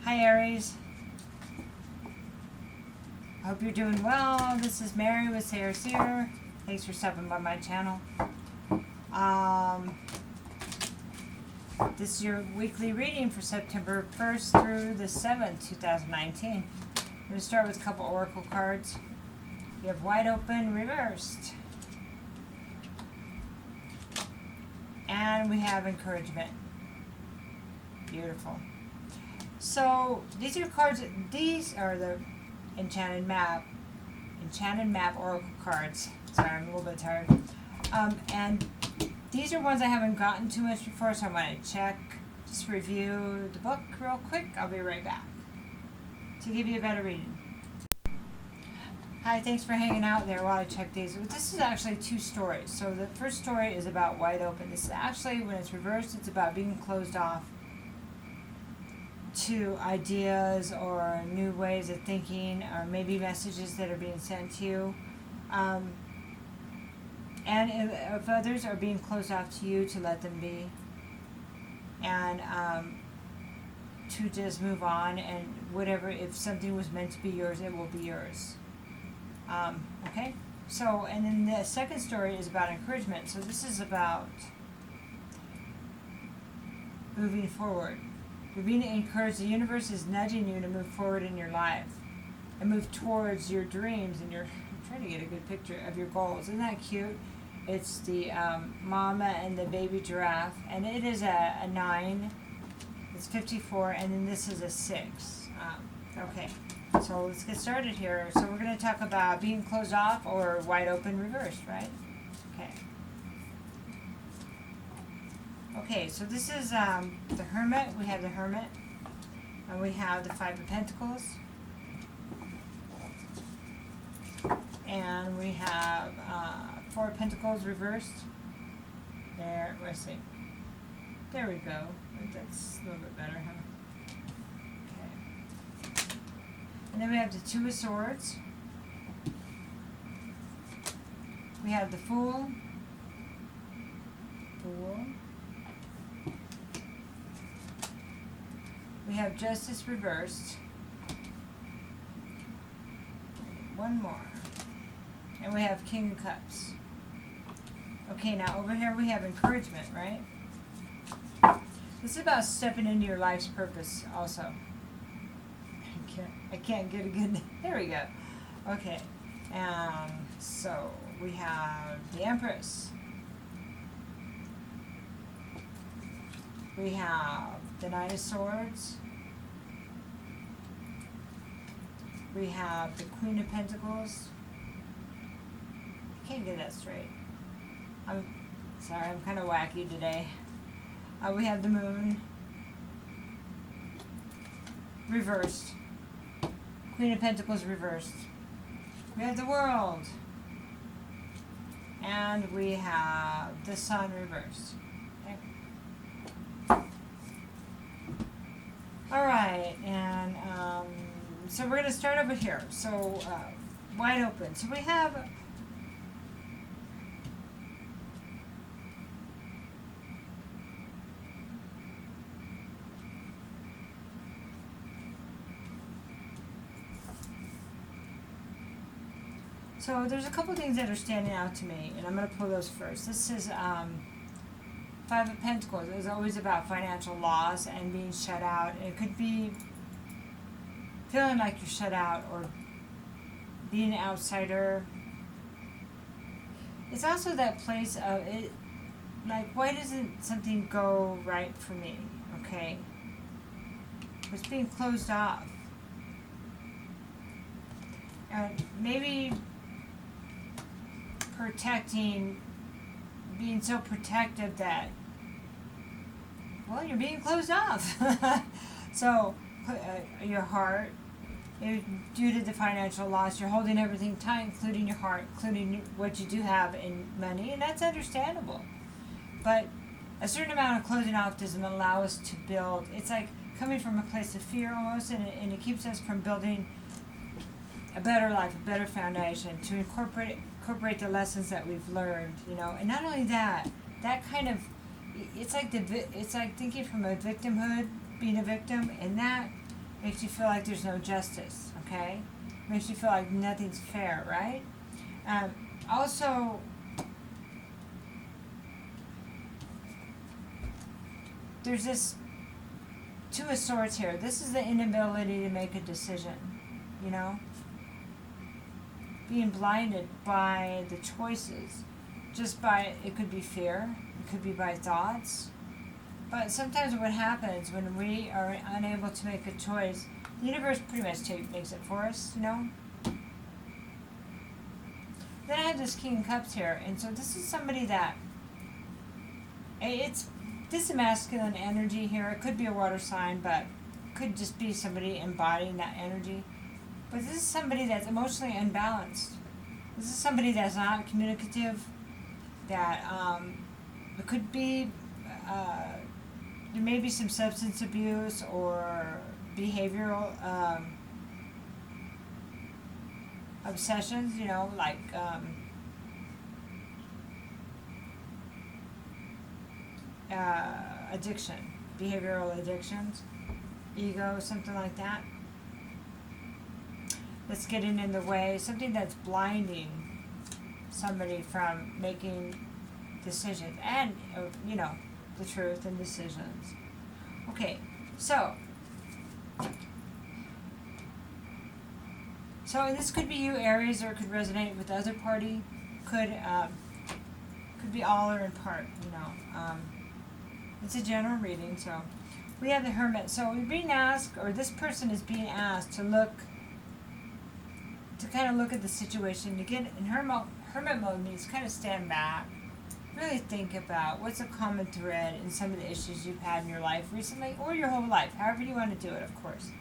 Hi Aries. I hope you're doing well. This is Mary with Sayre Seer. Thanks for stopping by my channel. This is your weekly reading for September 1st through the 7th, 2019. I'm going to start with a couple oracle cards. You have Wide Open Reversed. And we have Encouragement. Beautiful. So these are cards, these are the Enchanted Map Oracle cards. Sorry, I'm a little bit tired. And these are ones I haven't gotten too much before, so I want to check, just review the book real quick. I'll be right back to give you a better reading. Hi, thanks for hanging out there while I check these. This is actually two stories. So the first story is about Wide Open. This is actually, when it's reversed, it's about being closed off to ideas or new ways of thinking, or maybe messages that are being sent to you. And if others are being closed off to you, to let them be. And to just move on, and whatever, if something was meant to be yours, it will be yours. Okay? So, and then the second story is about encouragement. So this is about moving forward. You're being encouraged. The universe is nudging you to move forward in your life and move towards your dreams and I'm trying to get a good picture of your goals. Isn't that cute? It's the mama and the baby giraffe, and it is a 9. It's 54, and then this is a 6. Okay, so let's get started here. So we're going to talk about being closed off or wide open reversed, right? Okay. Okay, so this is the Hermit. We have the Hermit, and we have the 5 of Pentacles, and we have 4 of Pentacles reversed. There, let's see. There we go. That's a little bit better, huh? Okay. And then we have the 2 of Swords. We have the Fool. We have Justice reversed. One more. And we have King of Cups. Okay, now over here we have encouragement, right? This is about stepping into your life's purpose also. I can't get a good... There we go. Okay. So we have the Empress. We have the 9 of Swords. We have the Queen of Pentacles. Can't get that straight. I'm sorry, I'm kind of wacky today. We have the Moon. Reversed. Queen of Pentacles reversed. We have the World. And we have the Sun reversed. Alright, and so we're going to start over here. So, wide open. So we have... So there's a couple things that are standing out to me, and I'm going to pull those first. This is 5 of Pentacles. It's always about financial loss and being shut out. It could be feeling like you're shut out or being an outsider. It's also that place of it, like, why doesn't something go right for me? Okay, it's being closed off, and maybe protecting, being so protective that, well, you're being closed off. So your heart, due to the financial loss, you're holding everything tight, including your heart, including what you do have in money, and that's understandable. But a certain amount of closing off doesn't allow us to build. It's like coming from a place of fear almost, and it keeps us from building a better life, a better foundation, to incorporate the lessons that we've learned, you know. And not only that, that kind of, it's like thinking from a victimhood, being a victim, and that Makes you feel like there's no justice, okay? Makes you feel like nothing's fair, right? Also, there's this Two of Swords here. This is the inability to make a decision, you know? Being blinded by the choices. Just by, it could be fear, it could be by thoughts. But sometimes what happens when we are unable to make a choice, the universe pretty much makes it for us, you know? Then I have this King of Cups here, and so this is somebody that, this is masculine energy here. It could be a water sign, but it could just be somebody embodying that energy. But this is somebody that's emotionally unbalanced. This is somebody that's not communicative, that it could be, there may be some substance abuse or behavioral obsessions, you know, like addiction, behavioral addictions, ego, something like that. That's getting in the way, something that's blinding somebody from making decisions and, you know, the truth and decisions. Okay, so this could be you, Aries, or it could resonate with the other party. Could be all or in part, you know. It's a general reading, so we have the Hermit. So we're being asked, or this person is being asked to kind of look at the situation. To get in hermit mode means kind of stand back, really think about what's a common thread in some of the issues you've had in your life recently, or your whole life, however you want to do it, of course.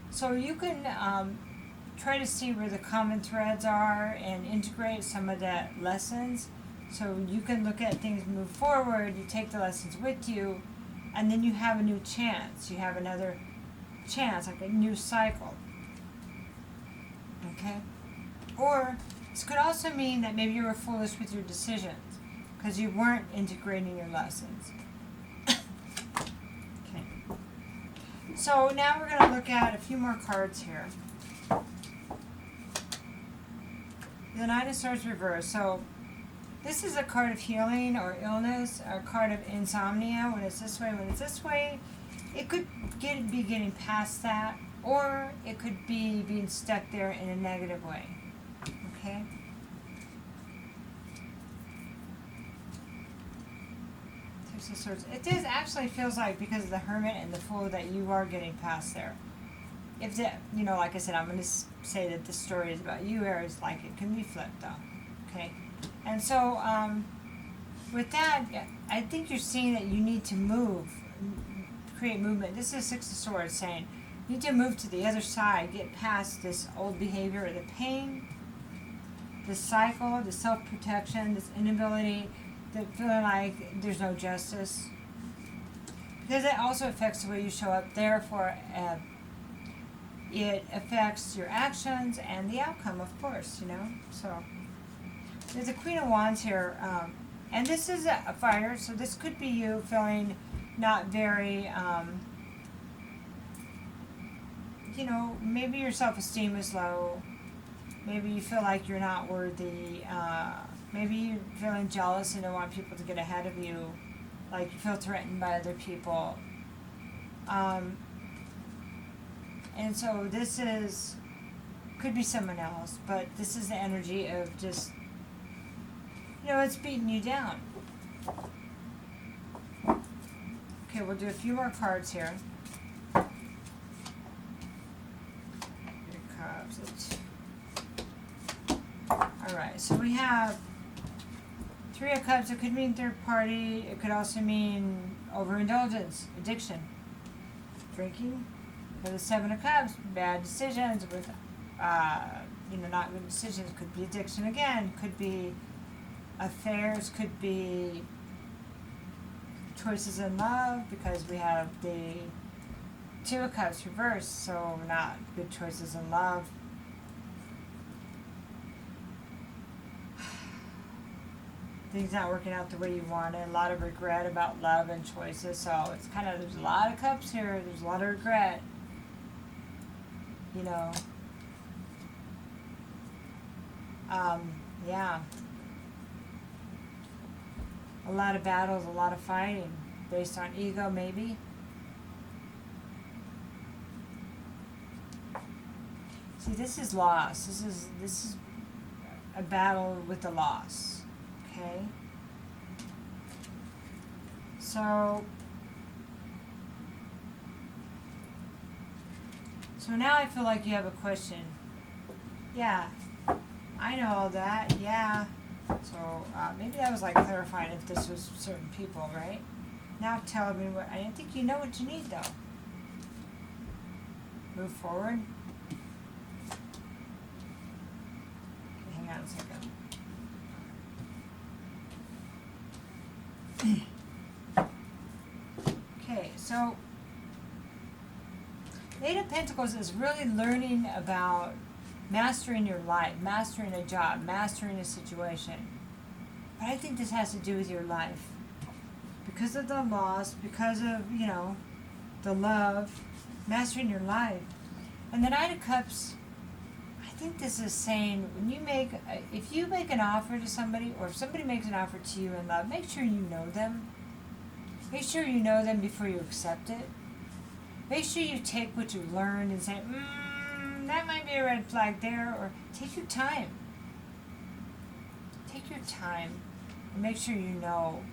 So you can try to see where the common threads are and integrate some of the lessons. So you can look at things, move forward, you take the lessons with you, and then you have a new chance. You have another chance, like a new cycle. Okay? Or this could also mean that maybe you were foolish with your decisions because you weren't integrating your lessons. Okay. So now we're going to look at a few more cards here. The Nine of Swords reversed. So this is a card of healing or illness, or a card of insomnia. When it's this way, it could be getting past that, or it could be being stuck there in a negative way. Okay? Six of Swords. It does actually feels like, because of the Hermit and the Fool, that you are getting past there. If the, you know, like I said, I'm going to say that the story is about you, Aries, like it can be flipped though. Okay? And so, with that, I think you're seeing that you need to move, create movement. This is Six of Swords saying you need to move to the other side, get past this old behavior, the pain, the cycle, the self-protection, this inability, the feeling like there's no justice. Because it also affects the way you show up. Therefore, it affects your actions and the outcome, of course, you know. So there's a Queen of Wands here, and this is a fire, so this could be you feeling not very, you know, maybe your self-esteem is low, maybe you feel like you're not worthy, maybe you're feeling jealous and don't want people to get ahead of you, like you feel threatened by other people. And so this could be someone else, but this is the energy of just, you know, it's beating you down. Okay, we'll do a few more cards here. Alright, so we have Three of Cups. It could mean third party. It could also mean overindulgence, addiction, drinking. For the Seven of Cups, bad decisions with, you know, not good decisions. Could be addiction again. Could be affairs. Could be choices in love, because we have the Two of Cups reversed, so not good choices in love. Things not working out the way you wanted. A lot of regret about love and choices. So it's kind of, there's a lot of cups here. There's a lot of regret. you know. Yeah. A lot of battles, a lot of fighting, based on ego, maybe. See, this is loss. This is a battle with the loss. Okay? So now I feel like you have a question. Yeah, I know all that. Yeah. So maybe that was like clarifying if this was certain people, right? Now tell me what, I think you know what you need though. Move forward. Okay, hang on a second. Okay, so Eight of Pentacles is really learning about mastering your life, mastering a job, mastering a situation. But I think this has to do with your life. Because of the loss, because of, you know, the love, mastering your life. And the Knight of Cups, I think this is saying, when you make, if you make an offer to somebody, or if somebody makes an offer to you in love, make sure you know them. Make sure you know them before you accept it. Make sure you take what you learned and say, that might be a red flag there, or take your time. Take your time and make sure you know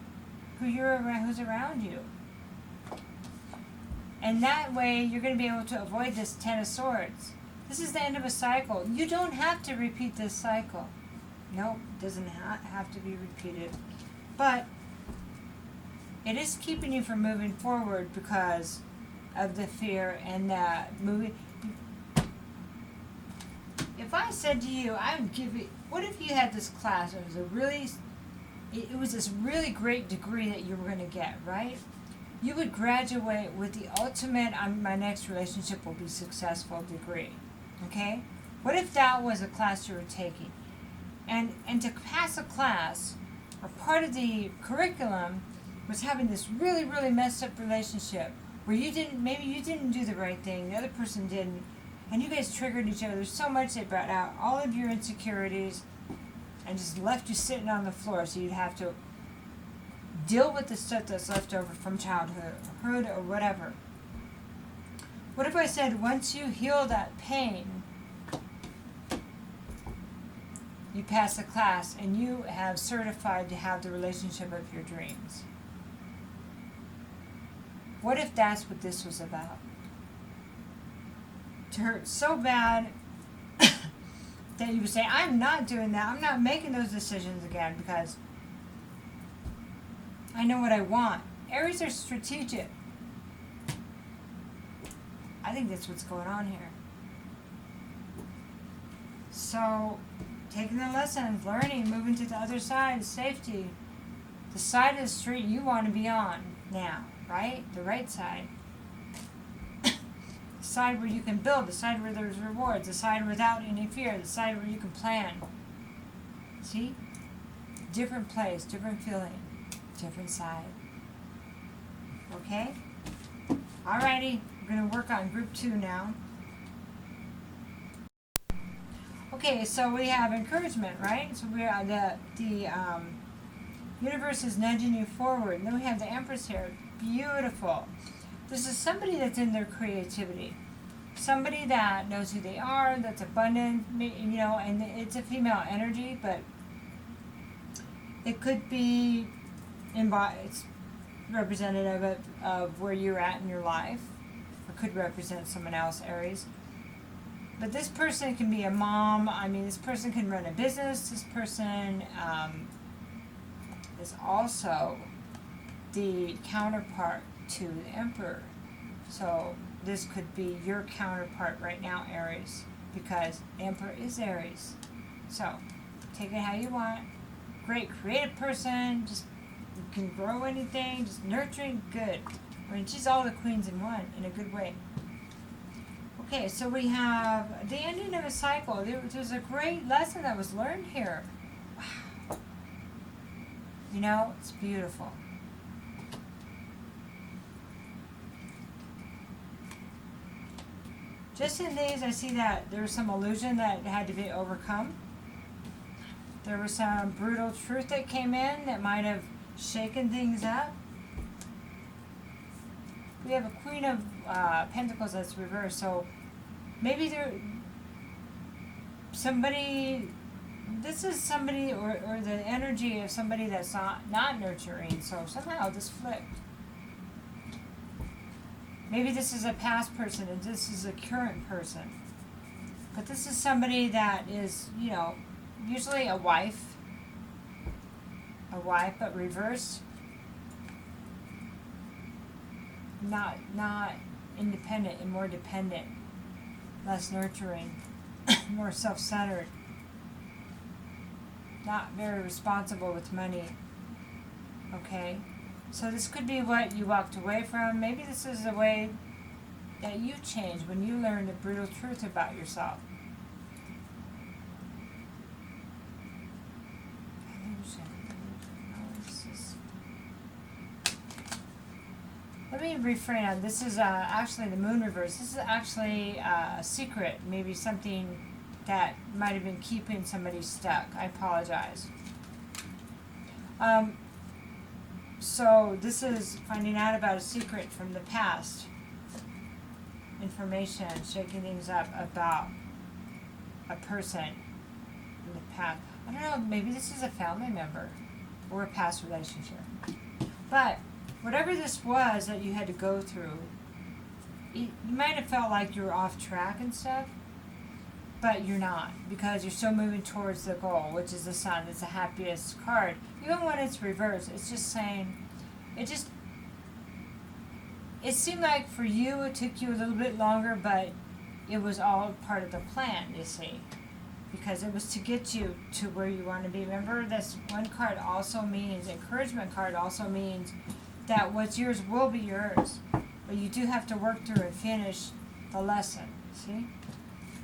who's around you. And that way you're going to be able to avoid this Ten of Swords. This is the end of a cycle. You don't have to repeat this cycle. Nope, it doesn't have to be repeated. But it is keeping you from moving forward because of the fear and the moving. If I said to you, I would give you, what if you had this class, it was this really great degree that you were going to get, right? You would graduate with the ultimate, my next relationship will be successful degree, okay? What if that was a class you were taking? And to pass a class, or part of the curriculum was having this really, really messed up relationship where maybe you didn't do the right thing, the other person didn't, and you guys triggered each other so much they brought out all of your insecurities and just left you sitting on the floor, so you'd have to deal with the stuff that's left over from childhood or whatever. What if I said once you heal that pain, you pass the class and you have certified to have the relationship of your dreams? What if that's what this was about? To hurt so bad that you would say, I'm not doing that. I'm not making those decisions again because I know what I want. Aries are strategic. I think that's what's going on here. So, taking the lessons, learning, moving to the other side, safety. The side of the street you want to be on now, right? The right side. The side where you can build, the side where there's rewards, the side without any fear, the side where you can plan. See? Different place, different feeling, different side. Okay? Alrighty, we're going to work on group 2 now. Okay, so we have encouragement, right? So we are the universe is nudging you forward. And then we have the Empress here. Beautiful. This is somebody that's in their creativity. Somebody that knows who they are, that's abundant, you know, and it's a female energy, but it could be it's representative of where you're at in your life, or could represent someone else, Aries. But this person can be a mom. I mean, this person can run a business. This person is also the counterpart to the Emperor. So this could be your counterpart right now, Aries, because Emperor is Aries. So take it how you want. Great creative person. Just you can grow anything. Just nurturing, good. I mean, she's all the queens in one, in a good way. Okay, so we have the ending of a cycle. There's a great lesson that was learned here. Wow. You know, it's beautiful. Just in these, I see that there was some illusion that had to be overcome. There was some brutal truth that came in that might have shaken things up. We have a Queen of Pentacles that's reversed, so maybe this is somebody or the energy of somebody that's not nurturing, so somehow this flipped. Maybe this is a past person and this is a current person. But this is somebody that is, usually a wife, but reversed. Not independent and more dependent, less nurturing, more self-centered, not very responsible with money. Okay? So this could be what you walked away from. Maybe this is the way that you changed when you learned the brutal truth about yourself. Let me refrain on this. Is actually the moon reverse. This is actually a secret, maybe something that might have been keeping somebody stuck. I apologize. So this is finding out about a secret from the past. Information, shaking things up about a person in the past. I don't know, maybe this is a family member or a past relationship. But whatever this was that you had to go through, you might have felt like you were off track and stuff, but you're not, because you're still moving towards the goal, which is the sun. It's the happiest card. Even when it's reversed, it's just saying, it seemed like for you it took you a little bit longer, but it was all part of the plan, you see, because it was to get you to where you want to be. Remember, this one card also means, encouragement card also means that what's yours will be yours, but you do have to work through and finish the lesson, see?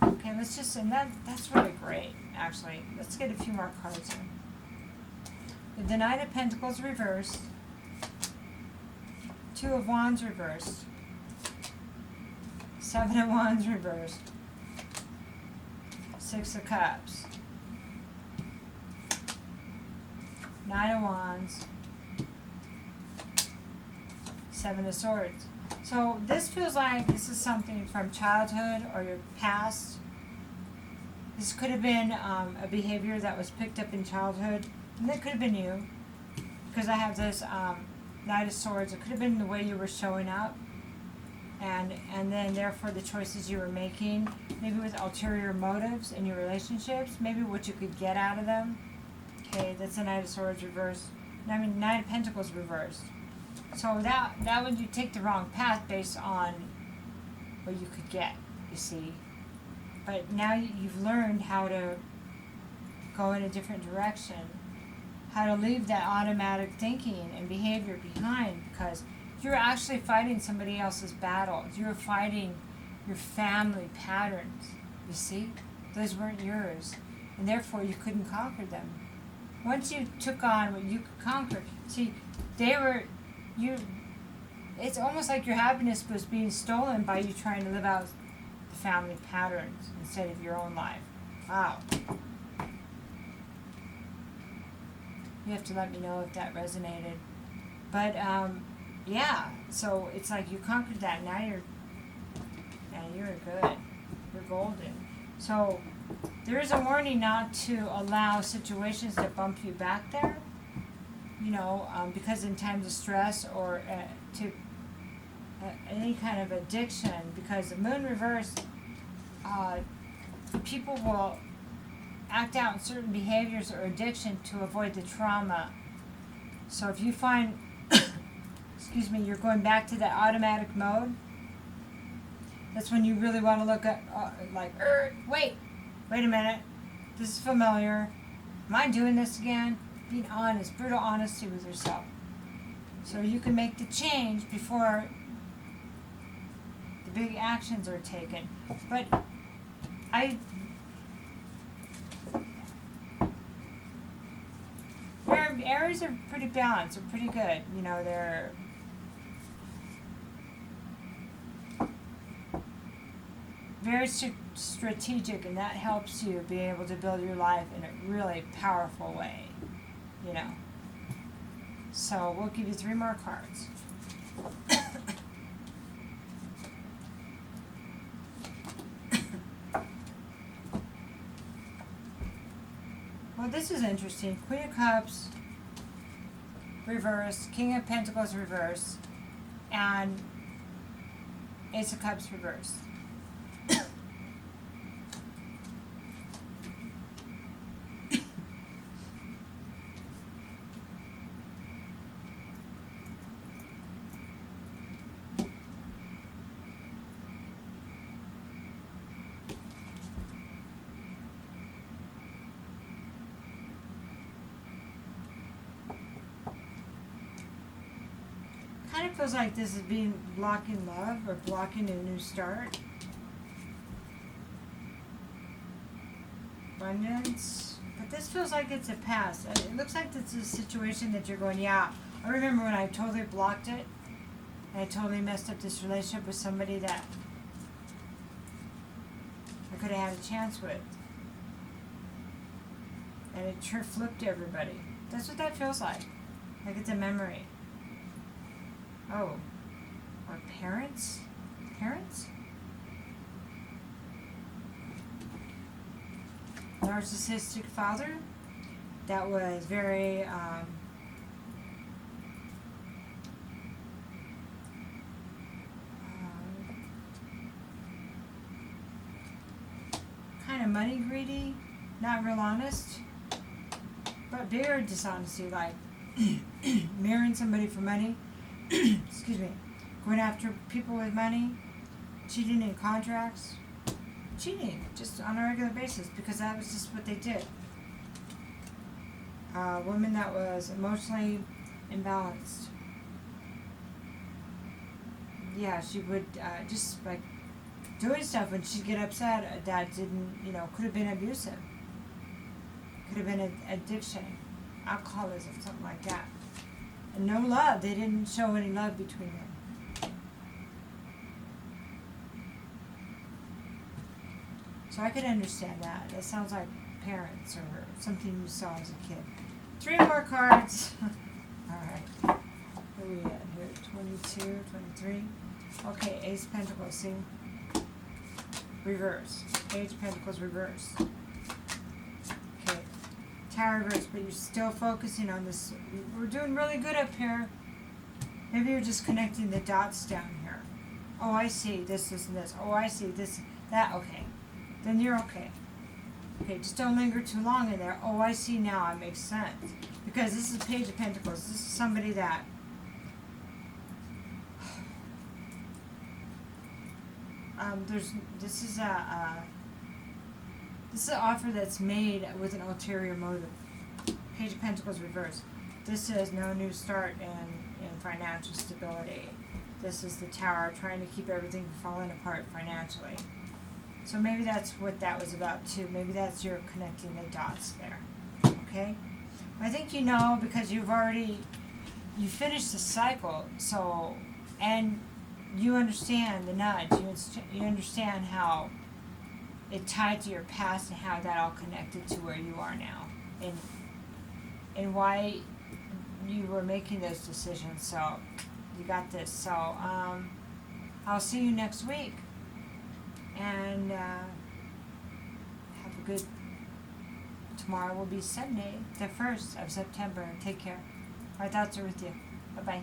Okay, let's just, and that's really great, actually. Let's get a few more cards in. The Knight of Pentacles reversed, Two of Wands reversed, Seven of Wands reversed, Six of Cups, Nine of Wands, Seven of Swords. So this feels like this is something from childhood or your past. This could have been a behavior that was picked up in childhood, and that could have been you, because I have this Knight of Swords. It could have been the way you were showing up, and then therefore the choices you were making, maybe with ulterior motives in your relationships, maybe what you could get out of them. Okay, that's the Knight of Swords reversed. Knight of Pentacles reversed. So that would you take the wrong path based on what you could get, you see. But now you've learned how to go in a different direction, how to leave that automatic thinking and behavior behind, because you're actually fighting somebody else's battles. You're fighting your family patterns, you see. Those weren't yours, and therefore you couldn't conquer them. Once you took on what you could conquer, see, it's almost like your happiness was being stolen by you trying to live out the family patterns instead of your own life. Wow. You have to let me know if that resonated. But, yeah, so it's like you conquered that. Now you're good. You're golden. So there is a warning not to allow situations to bump you back there. Because in times of stress or any kind of addiction, because the moon reverse, people will act out certain behaviors or addiction to avoid the trauma. So if you find, you're going back to that automatic mode, that's when you really want to look at, wait a minute, this is familiar. Am I doing this again? Being honest, brutal honesty with yourself. So you can make the change before the big actions are taken. But Aries are pretty balanced, they're pretty good. very strategic, and that helps you be able to build your life in a really powerful way, you know. So we'll give you 3 more cards. Well, this is interesting. Queen of Cups reversed, King of Pentacles reversed, and Ace of Cups reversed. Kind of feels like this is being blocking love or blocking a new start. Abundance. But this feels like it's a past. It looks like it's a situation that you're going, yeah, I remember when I totally blocked it. And I totally messed up this relationship with somebody that I could have had a chance with. And it sure flipped everybody. That's what that feels like. Like it's a memory. Oh, or parents? Parents? Narcissistic father that was very, kind of money greedy, not real honest, but bigger dishonesty, like marrying somebody for money. Excuse me, going after people with money, cheating in contracts, cheating just on a regular basis because that was just what they did. A woman that was emotionally imbalanced. Yeah, she would just like doing stuff when she'd get upset that didn't, you know, could have been abusive. Could have been addiction, alcoholism, something like that. And no love. They didn't show any love between them. So I could understand that. That sounds like parents or something you saw as a kid. 3 more cards. Alright. Where are we at here? 22, 23. Okay, Ace of Pentacles, see? Reverse. Page of Pentacles, reverse. Okay. Tower reverse, but you're still focusing on this. We're doing really good up here. Maybe you're just connecting the dots down here. Oh, I see this, and this. Oh, I see this, that. Okay. Then you're okay. Okay, just don't linger too long in there. Oh, I see now. It makes sense. Because this is Page of Pentacles. This is somebody that this is an offer that's made with an ulterior motive. Page of Pentacles reverse. This is no new start in financial stability. This is the Tower trying to keep everything from falling apart financially. So maybe that's what that was about too. Maybe that's your connecting the dots there. Okay? I think you know because you finished the cycle. So, and you understand the nudge. You understand how it tied to your past and how that all connected to where you are now, and why you were making those decisions. So you got this. So I'll see you next week, and have a good. Tomorrow will be Sunday, the 1st of September. Take care. Our thoughts are with you. Bye bye.